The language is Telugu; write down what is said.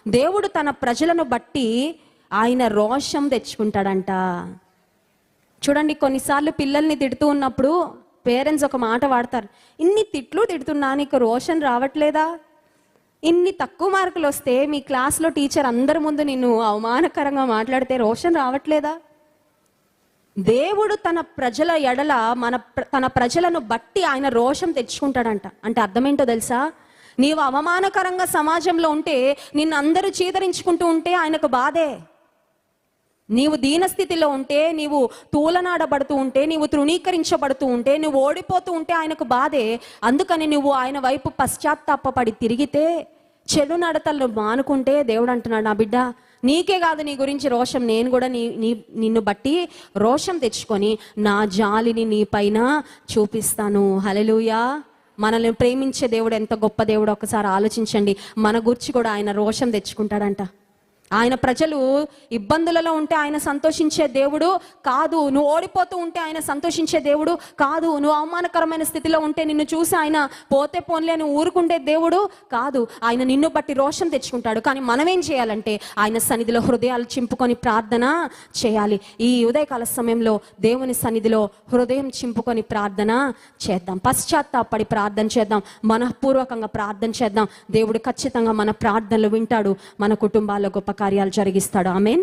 దేవుడు తన ప్రజలను బట్టి ఆయన రోషం తెచ్చుకుంటాడంట. చూడండి, కొన్నిసార్లు పిల్లల్ని తిడుతూ ఉన్నప్పుడు పేరెంట్స్ ఒక మాట వాడతారు, ఇన్ని తిట్లు తిడుతున్నా నీకు రోషన్ రావట్లేదా? ఇన్ని తక్కువ మార్కులు వస్తే మీ క్లాస్లో టీచర్ అందరి ముందు నిన్ను అవమానకరంగా మాట్లాడితే రోషన్ రావట్లేదా? దేవుడు తన ప్రజల ఎడల తన ప్రజలను బట్టి ఆయన రోషం తెచ్చుకుంటాడంట. అంటే అర్థం ఏంటో తెలుసా? నీవు అవమానకరంగా సమాజంలో ఉంటే, నిన్ను అందరూ చీదరించుకుంటూ ఉంటే ఆయనకు బాధే. నీవు దీనస్థితిలో ఉంటే, నీవు తూలనాడబడుతూ ఉంటే, నీవు తృణీకరించబడుతూ ఉంటే, నువ్వు ఓడిపోతూ ఉంటే ఆయనకు బాధే. అందుకని నువ్వు ఆయన వైపు పశ్చాత్తాపడి తిరిగితే, చెడు నడతలను మానుకుంటే దేవుడు అంటున్నాడు, నా బిడ్డ నీకే కాదు నీ గురించి రోషం, నేను కూడా నిన్ను బట్టి రోషం తెచ్చుకొని నా జాలిని నీ పైన చూపిస్తాను. హల్లెలూయా. మనల్ని ప్రేమించే దేవుడు ఎంత గొప్ప దేవుడు ఒకసారి ఆలోచించండి. మన గురించి కూడా ఆయన రోషం తెచ్చుకుంటాడంట. ఆయన ప్రజలు ఇబ్బందులలో ఉంటే ఆయన సంతోషించే దేవుడు కాదు. నువ్వు ఓడిపోతూ ఉంటే ఆయన సంతోషించే దేవుడు కాదు. నువ్వు అవమానకరమైన స్థితిలో ఉంటే నిన్ను చూసి ఆయన పోతే పోన్లే నువ్వు ఊరుకుండే దేవుడు కాదు. ఆయన నిన్ను బట్టి రోషం తెచ్చుకుంటాడు. కానీ మనం ఏం చేయాలంటే ఆయన సన్నిధిలో హృదయాలు చింపుకొని ప్రార్థన చేయాలి. ఈ ఉదయకాల సమయంలో దేవుని సన్నిధిలో హృదయం చింపుకొని ప్రార్థన చేద్దాం. పశ్చాత్తాపడి ప్రార్థన చేద్దాం. మనఃపూర్వకంగా ప్రార్థన చేద్దాం. దేవుడు ఖచ్చితంగా మన ప్రార్థనలు వింటాడు. మన కుటుంబాల్లో గొప్ప కార్యాలు జరిగిస్తాడు. ఆమేన్.